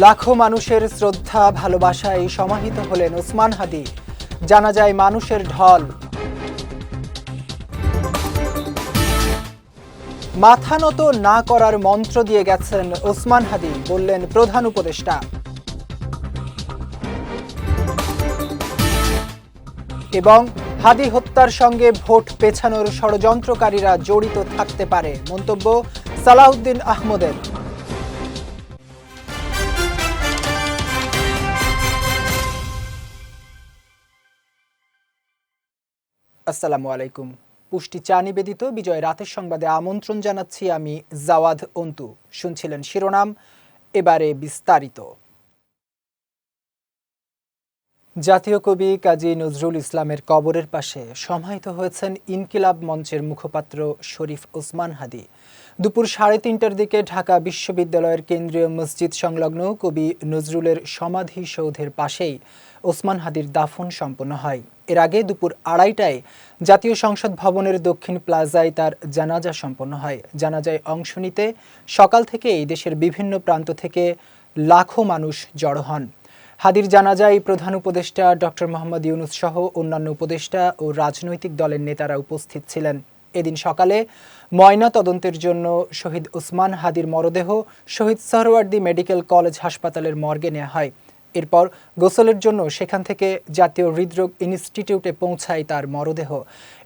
লাখো মানুষের শ্রদ্ধা ভালোবাসায় সমাহিত হলেন ওসমান হাদি। জানাজায় মানুষের ঢল। মাথা নত না করার মন্ত্র দিয়ে গেছেন ওসমান হাদি, বললেন প্রধান উপদেষ্টা। এবং হাদি হত্যার সঙ্গে ভোট পেছানোর ষড়যন্ত্রকারীরা জড়িত থাকতে পারে, মন্তব্য সালাউদ্দিন আহমদের। আসসালামু আলাইকুম। পুষ্টি চা নিবেদিত বিজয় রাতের সংবাদে আমন্ত্রণ জানাচ্ছি আমি জাওয়াদ অন্তু। শুনছিলেন শিরোনাম, এবারে বিস্তারিত। জাতীয় কবি কাজী নজরুল ইসলামের কবরের পাশে সমাহিত হয়েছেন ইনকিলাব মঞ্চের মুখপাত্র শরীফ ওসমান হাদি। দুপুর 3:30টার দিকে ঢাকা বিশ্ববিদ্যালয়ের কেন্দ্রীয় মসজিদ সংলগ্ন কবি নজরুলের সমাধিসৌধের পাশেই ওসমান হাদির দাফন সম্পন্ন হয়। এর আগে দুপুর 2:30টায় জাতীয় সংসদ ভবনের দক্ষিণ প্লাজায় তার জানাজা সম্পন্ন হয়। জানাজায় অংশ নিতে সকাল থেকেই দেশের বিভিন্ন প্রান্ত থেকে লাখো মানুষ জড়ো হন। হাদির জানাজায় প্রধান উপদেষ্টা ডক্টর মোহাম্মদ ইউনূস সহ অন্যান্য উপদেষ্টা ও রাজনৈতিক দলের নেতারা উপস্থিত ছিলেন। এদিন সকালে ময়না তদন্তের জন্য শহীদ ওসমান হাদির মরদেহ শহীদ সোহরাওয়ার্দী মেডিকেল কলেজ হাসপাতালের মর্গে নেওয়া হয়। এরপর গোসলের জন্য সেখান থেকে জাতীয় হৃদরোগ ইনস্টিটিউটে পৌঁছায় তার মরদেহ।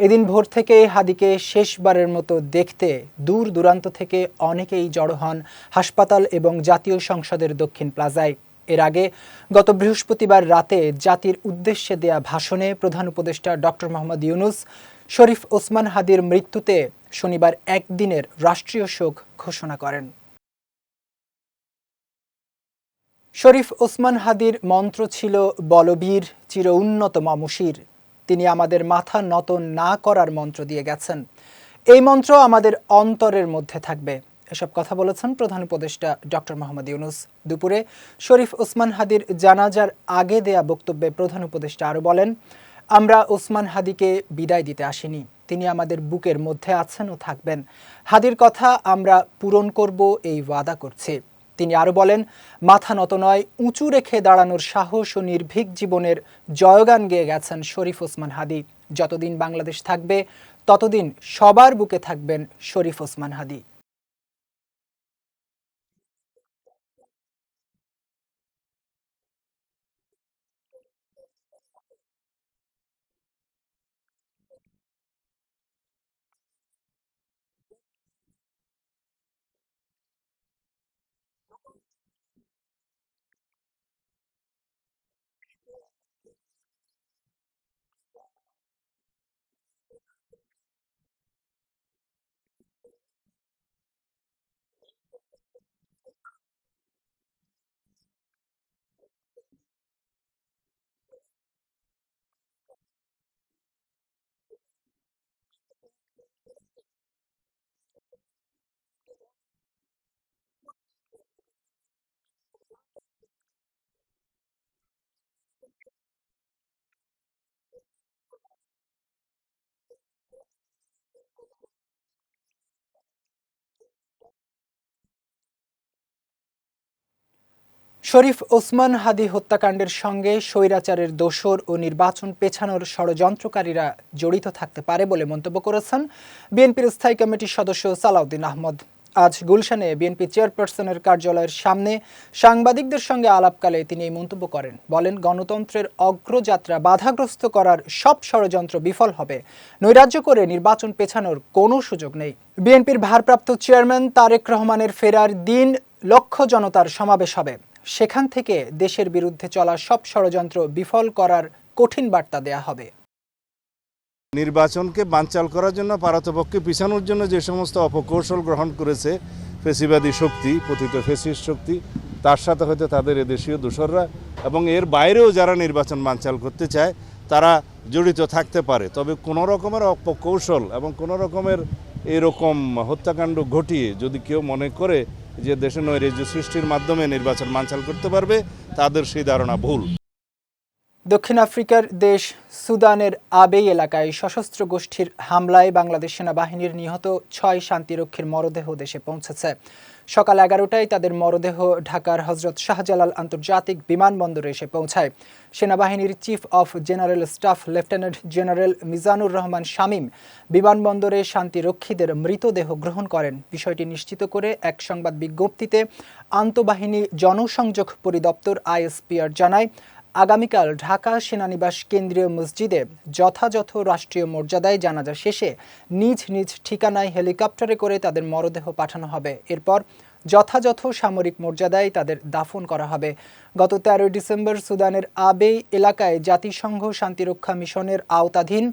এদিন ভোর থেকে হাদিকে শেষবারের মতো দেখতে দূর দূরান্ত থেকে অনেকেই জড়ো হন হাসপাতাল এবং জাতীয় সংসদের দক্ষিণ প্লাজায়। এর আগে গত বৃহস্পতিবার রাতে জাতির উদ্দেশ্যে দেয়া ভাষণে প্রধান উপদেষ্টা ডক্টর মোহাম্মদ ইউনূস শরীফ ওসমান হাদির মৃত্যুতে শনিবার একদিনের রাষ্ট্রীয় শোক ঘোষণা করেন। শরীফ ওসমান হাদির মন্ত্র ছিল বলবীর, চির উন্নত মামুষির। তিনি আমাদের মাথা নত না করার মন্ত্র দিয়ে গেছেন। এই মন্ত্র আমাদের অন্তরের মধ্যে থাকবে। এসব কথা বলেছেন প্রধান উপদেষ্টা ডক্টর মোহাম্মদ ইউনূস। দুপুরে শরীফ ওসমান হাদির জানাজার আগে দেয়া বক্তব্যে প্রধান উপদেষ্টা আরও বলেন, আমরা ওসমান হাদিকে বিদায় দিতে আসিনি। তিনি আমাদের বুকের মধ্যে আছেন ও থাকবেন। হাদির কথা আমরা পূরণ করব, এই ওয়াদা করছি। তিনি আরও বলেন, মাথা নত নয়, উঁচু রেখে দাঁড়ানোর সাহস ও নির্ভীক জীবনের জয়গান গেয়ে গেছেন শরীফ ওসমান হাদি। যতদিন বাংলাদেশ থাকবে ততদিন সবার বুকে থাকবেন শরীফ ওসমান হাদি। শরীফ ওসমান হাদি হত্যাকাণ্ডের সঙ্গে স্বৈরাচারের দোসর ও নির্বাচন পেছানোর ষড়যন্ত্রকারীরা জড়িত থাকতে পারে বলে মন্তব্য করেছেন বিএনপির স্থায়ী কমিটির সদস্য সালাউদ্দিন আহমদ। আজ গুলশানে বিএনপি চেয়ারপারসনের কার্যালয়ের সামনে সাংবাদিকদের সঙ্গে আলাপকালে তিনি এই মন্তব্য করেন। বলেন, গণতন্ত্রের অগ্রযাত্রা বাধাগ্রস্ত করার সব ষড়যন্ত্র বিফল হবে। নৈরাজ্য করে নির্বাচন পেছানোর কোনো সুযোগ নেই। বিএনপির ভারপ্রাপ্ত চেয়ারম্যান তারেক রহমানের ফেরার দিন লক্ষ জনতার সমাবেশ হবে। সেখান থেকে দেশের বিরুদ্ধে চলা সব ষড়যন্ত্র বিফল করার কঠিন বার্তা দেয়া হবে। নির্বাচনকে বানচাল করার জন্য, পারতপক্ষে পিছানোর জন্য যে সমস্ত অপকৌশল গ্রহণ করেছে ফেসিবাদী শক্তি, পতিত ফেসিস্ট শক্তি, তার সাথে হয়তো তাদের এদেশীয় দোসররা এবং এর বাইরেও যারা নির্বাচন বানচাল করতে চায় তারা জড়িত থাকতে পারে। তবে কোনো রকমের অপকৌশল এবং কোনো রকমের এরকম হত্যাকাণ্ড ঘটিয়ে যদি কেউ মনে করে যে দেশে নৈরাজ্য সৃষ্টির মাধ্যমে নির্বাচন বানচাল করতে পারবে, তাদের সেই ধারণা ভুল। দক্ষিণ আফ্রিকার দেশ সুদানের আবেই এলাকায় সশস্ত্র গোষ্ঠীর হামলায় বাংলাদেশ সেনাবাহিনীর নিহত 6 শান্তিরক্ষীর মরদেহ দেশে পৌঁছেছে। সকাল 11টায় তাদের মরদেহ ঢাকার হজরত শাহজালাল আন্তর্জাতিক বিমানবন্দরে এসে পৌঁছায়। সেনাবাহিনীর chief of general staff lieutenant general Mizanur Rahman Shamim বিমানবন্দরে শান্তিরক্ষীদের মৃতদেহ গ্রহণ করেন। বিষয়টি নিশ্চিত করে এক সংবাদ বিজ্ঞপ্তিতে আন্তঃবাহিনী জনসংযোগ পরিদপ্তর আইএসপিআর জানায়, আগামীকাল ঢাকা সেনানিবাস কেন্দ্রীয় মসজিদে যথাযথ রাষ্ট্রীয় মর্যাদায় জানাজা শেষে নিজ নিজ ঠিকানায় হেলিকপ্টারে করে তাদের মরদেহ পাঠানো হবে। এরপর যথাযথ সামরিক মর্যাদায় তাদের দাফন করা হবে। গত 13 ডিসেম্বর সুদানের আবেই এলাকায় জাতিসংঘ শান্তিরক্ষা মিশনের আওতাধীন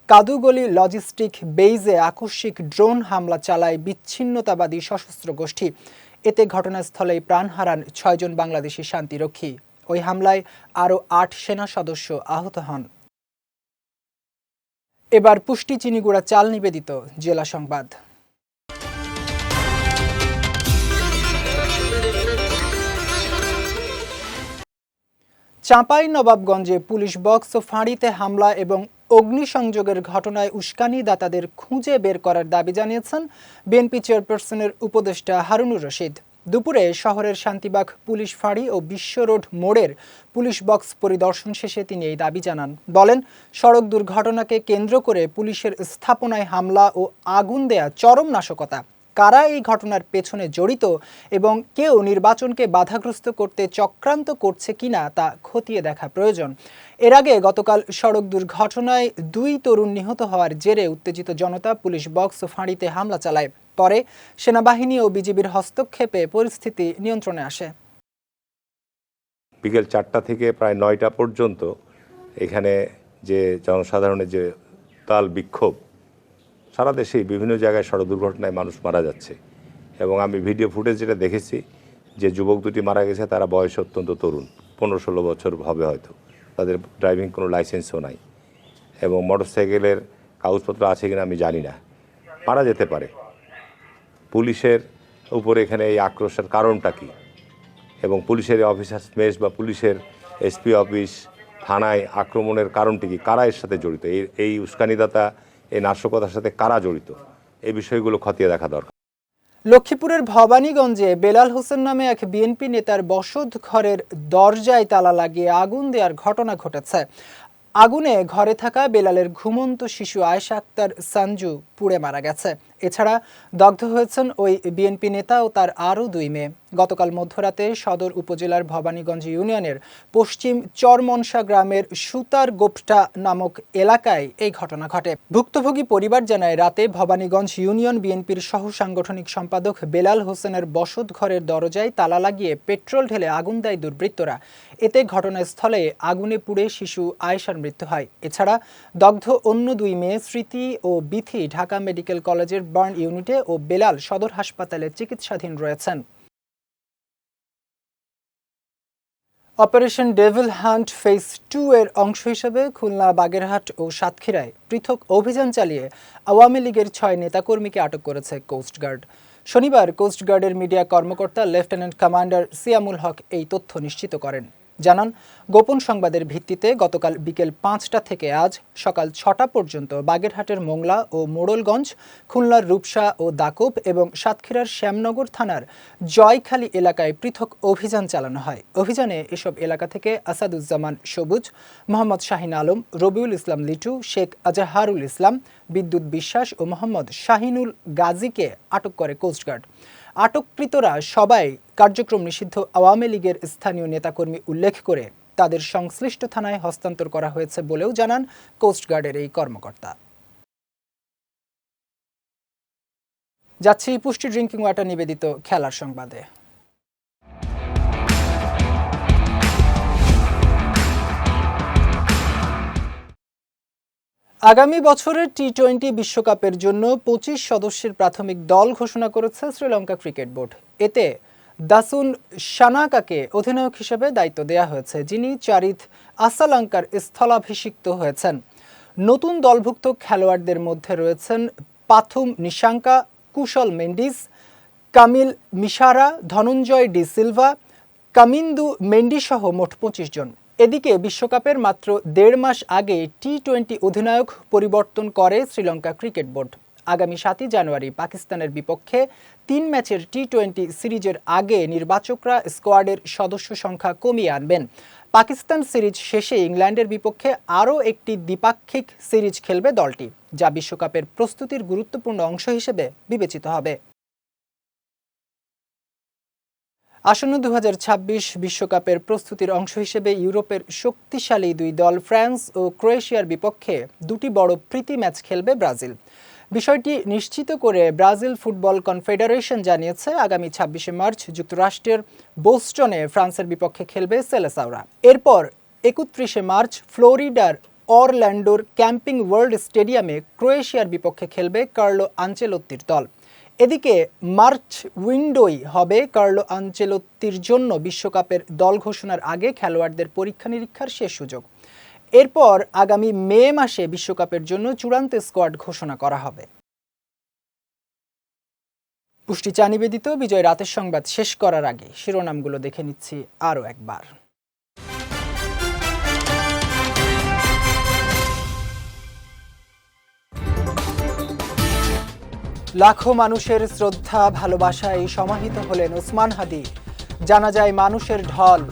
কাদুগলি লজিস্টিক বেইজে আকস্মিক ড্রোন হামলা চালায় বিচ্ছিন্নতাবাদী সশস্ত্র গোষ্ঠী। এতে ঘটনাস্থলেই প্রাণ হারান 6 জন বাংলাদেশি শান্তিরক্ষী। ওই হামলায় আরও 8 সেনা সদস্য আহত হন। এবার পুষ্টি চিনিগুড়া চাল নিবেদিত জেলা সংবাদ। চাঁপাইনবাবগঞ্জে পুলিশ বক্স ও ফাঁড়িতে হামলা এবং অগ্নিসংযোগের ঘটনায় উস্কানিদাতাদের খুঁজে বের করার দাবি জানিয়েছেন বিএনপি চেয়ারপারসনের উপদেষ্টা হারুনুর রশিদ। দুপুরে শহরের শান্তিবাগ পুলিশ ফাঁড়ি ও বিশ্ব রোড মোড়ের পুলিশ বক্স পরিদর্শন শেষে তিনি এই দাবি জানান। বলেন, সড়ক দুর্ঘটনাকে কেন্দ্র করে পুলিশের স্থাপনায় হামলা ও আগুন দেয়া চরম নাশকতা। কারা এই ঘটনার পেছনে জড়িত এবং কেউ নির্বাচনকে বাধাগ্রস্ত করতে চক্রান্ত করছে কিনা তা খতিয়ে দেখা প্রয়োজন। এর আগে গতকাল সড়ক দুর্ঘটনায় 2 তরুণ নিহত হওয়ার জেরে উত্তেজিত জনতা পুলিশ বক্স ও ফাঁড়িতে হামলা চালায়। পরে সেনাবাহিনী ও বিজিবির হস্তক্ষেপে পরিস্থিতি নিয়ন্ত্রণে আসে। বিকেল 4টা থেকে প্রায় 9টা পর্যন্ত এখানে যে জনসাধারণের যে তাল বিক্ষোভ, সারা দেশেই বিভিন্ন জায়গায় সড়ক দুর্ঘটনায় মানুষ মারা যাচ্ছে। এবং আমি ভিডিও ফুটেজ যেটা দেখেছি, যে যুবক দুটি মারা গেছে তারা বয়সে অত্যন্ত তরুণ, 15-16 বছর হবে হয়তো। তাদের ড্রাইভিং কোনো লাইসেন্সও নাই এবং মোটরসাইকেলের কাগজপত্র আছে কিনা আমি জানি না, মারা যেতে পারে। পুলিশের উপরে এখানে এই আক্রোশের কারণটা কী এবং পুলিশের অফিসার মেস বা পুলিশের এসপি অফিস থানায় আক্রমণের কারণটি কী, কারা এর সাথে জড়িত, এই উস্কানিদাতা এই নাশকতার সাথে কারা জড়িত, এই বিষয়গুলো খতিয়ে দেখা দরকার। লক্ষ্মীপুরের ভবানীগঞ্জে বেলাল হোসেন নামে এক বিএনপি নেতার বসত ঘরের দরজায় তালা লাগিয়ে আগুন দেওয়ার ঘটনা ঘটেছে। আগুনে ঘরে থাকা বেলালের ঘুমন্ত শিশু আয়েশা আক্তার সঞ্জু পুড়ে মারা গেছে। এছাড়া দগ্ধ হয়েছেন ওই বিএনপি নেতা ও তার আরও 2 মেয়ে। গতকাল মধ্যরাতে সদর উপজেলার ভবানীগঞ্জ ইউনিয়নের পশ্চিম চরমনসা গ্রামের সুতার গোপটা নামক এলাকায় এই ঘটনা ঘটে। ভুক্তভোগী পরিবার জানায়, রাতে ভবানীগঞ্জ ইউনিয়ন বিএনপির সহ সাংগঠনিক সম্পাদক বেলাল হোসেনের বসত ঘরের দরজায় তালা লাগিয়ে পেট্রোল ঢেলে আগুন দেয় দুর্বৃত্তরা। এতে ঘটনাস্থলে আগুনে পুড়ে শিশু আয়েশার মৃত্যু হয়। এছাড়া দগ্ধ অন্য 2 মেয়ে স্মৃতি ও বিথি ঢাকা মেডিকেল কলেজের বার্ন ইউনিটে ও বেলাল সদর হাসপাতালে চিকিৎসাধীন রয়েছেন। অপারেশন ডেভিল হান্ট ফেজ 2 এর অংশ হিসেবে খুলনা, বাগেরহাট ও সাতক্ষীরায় পৃথক অভিযান চালিয়ে আওয়ামী লীগের 6 নেতাকর্মীকে আটক করেছে কোস্টগার্ড। শনিবার কোস্টগার্ডের মিডিয়া কর্মকর্তা লেফটেন্যান্ট কমান্ডার সিয়ামুল হক এই তথ্য নিশ্চিত করেন। জানান, গোপন সংবাদের ভিত্তিতে গতকাল বিকেল 5টা থেকে আজ সকাল 6টা পর্যন্ত বাগেরহাটের মোংলা ও মোড়লগঞ্জ, খুলনার রূপসা ও দাকব এবং সাতক্ষীরার শ্যামনগর থানার জয়খালী এলাকায় পৃথক অভিযান চালানো হয়। অভিযানে এসব এলাকা থেকে আসাদুজ্জামান সবুজ, মোহাম্মদ শাহিন আলম, রবিউল ইসলাম লিটু, শেখ আজাহারুল ইসলাম, বিদ্যুৎ বিশ্বাস ও মোহাম্মদ শাহিনুল গাজীকে আটক করে কোস্টগার্ড। আটককৃতরা সবাই কার্যক্রম নিষিদ্ধ আওয়ামী লীগের স্থানীয় নেতাকর্মী উল্লেখ করে তাদের সংশ্লিষ্ট থানায় হস্তান্তর করা হয়েছে বলেও জানান কোস্টগার্ডের এই কর্মকর্তা। যাচ্ছি পুষ্টি ড্রিঙ্কিং ওয়াটার নিবেদিত খেলার সংবাদে। আগামী বছরের টি-20 বিশ্বকাপের জন্য 25 সদস্যের প্রাথমিক দল ঘোষণা করেছে শ্রীলঙ্কা ক্রিকেট বোর্ড। এতে দাসুন সানাকাকে অধিনায়ক হিসেবে দায়িত্ব দেওয়া হয়েছে, যিনি চারিত আসালাঙ্কার স্থলাভিষিক্ত হয়েছেন। নতুন দলভুক্ত খেলোয়াড়দের মধ্যে রয়েছেন পাথুম নিশাঙ্কা, কুশল মেন্ডিস, কামিল মিশারা, ধনঞ্জয় ডি সিলভা, কামিন্দু মেন্ডি সহ মোট 25 জন। এদিকে বিশ্বকাপের মাত্র 1.5 মাস আগে টি-20 অধিনায়ক পরিবর্তন করে শ্রীলঙ্কা ক্রিকেট বোর্ড। আগামী 7 জানুয়ারি পাকিস্তানের বিপক্ষে 3 ম্যাচের টি-20 সিরিজের আগে নির্বাচকরা স্কোয়াডের সদস্য সংখ্যা কমিয়ে আনবেন। পাকিস্তান সিরিজ শেষে ইংল্যান্ডের বিপক্ষে আরও একটি দ্বিপাক্ষিক সিরিজ খেলবে দলটি, যা বিশ্বকাপের প্রস্তুতির গুরুত্বপূর্ণ অংশ হিসেবে বিবেচিত হবে। আসন্ন 2026 বিশ্বকাপের প্রস্তুতির অংশ হিসেবে ইউরোপের শক্তিশালী দুই দল ফ্রান্স ও ক্রোয়েশিয়ার বিপক্ষে দুটি বড় প্রীতি ম্যাচ খেলবে ব্রাজিল। বিষয়টি নিশ্চিত করে ব্রাজিল ফুটবল কনফেডারেশন জানিয়েছে, আগামী 26শে মার্চ যুক্তরাষ্ট্রের বোস্টনে ফ্রান্সের বিপক্ষে খেলবে সেলেসাওরা। এরপর 31শে মার্চ ফ্লোরিডার অরল্যান্ডোর ক্যাম্পিং ওয়ার্ল্ড স্টেডিয়ামে ক্রোয়েশিয়ার বিপক্ষে খেলবে কার্লো আনচেলোত্তির দল। এদিকে মার্চ উইন্ডোই হবে কার্লো আনচেলোত্তির জন্য বিশ্বকাপের দল ঘোষণার আগে খেলোয়াড়দের পরীক্ষা নিরীক্ষার শেষ সুযোগ। এরপর আগামী মে মাসে বিশ্বকাপের জন্য চূড়ান্ত স্কোয়াড ঘোষণা করা হবে। পুষ্টি চা নিবেদিত বিজয় রাতের সংবাদ শেষ করার আগে শিরোনামগুলো দেখে নিচ্ছি আরও একবার। লাখো মানুষের শ্রদ্ধা ভালোবাসায় সমাহিত হলেন ওসমান হাদি, জানা যায় মানুষের ঢল।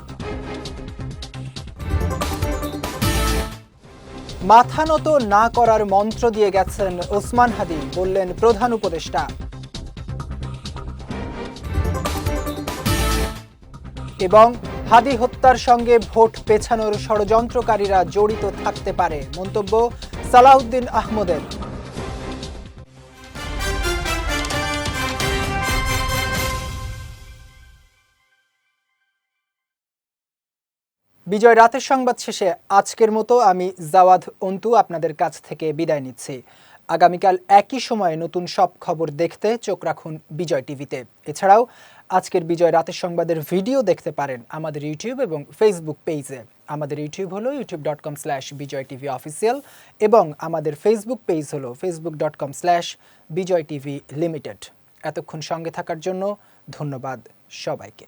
মাথা নত না করার মন্ত্র দিয়ে গেছেন ওসমান হাদি, বললেন প্রধান উপদেষ্টা। এবং হাদি হত্যার সঙ্গে ভোট পেছানোর ষড়যন্ত্রকারীরা জড়িত থাকতে পারে, মন্তব্য সালাউদ্দিন আহমদের। বিজয় রাতের সংবাদ শেষে আজকের মতো আমি জাওয়াদ অন্তু আপনাদের কাছ থেকে বিদায় নিচ্ছি। আগামীকাল একই সময়ে নতুন সব খবর দেখতে চোখ রাখুন বিজয় টিভিতে। এছাড়াও আজকের বিজয় রাতের সংবাদের ভিডিও দেখতে পারেন আমাদের ইউটিউব এবং ফেসবুক পেজে। আমাদের ইউটিউব হলো youtube.com/BijoyTVOfficial এবং আমাদের ফেসবুক পেজ হলো facebook.com/BijoyTVLimited। এতক্ষণ সঙ্গে থাকার জন্য ধন্যবাদ সবাইকে।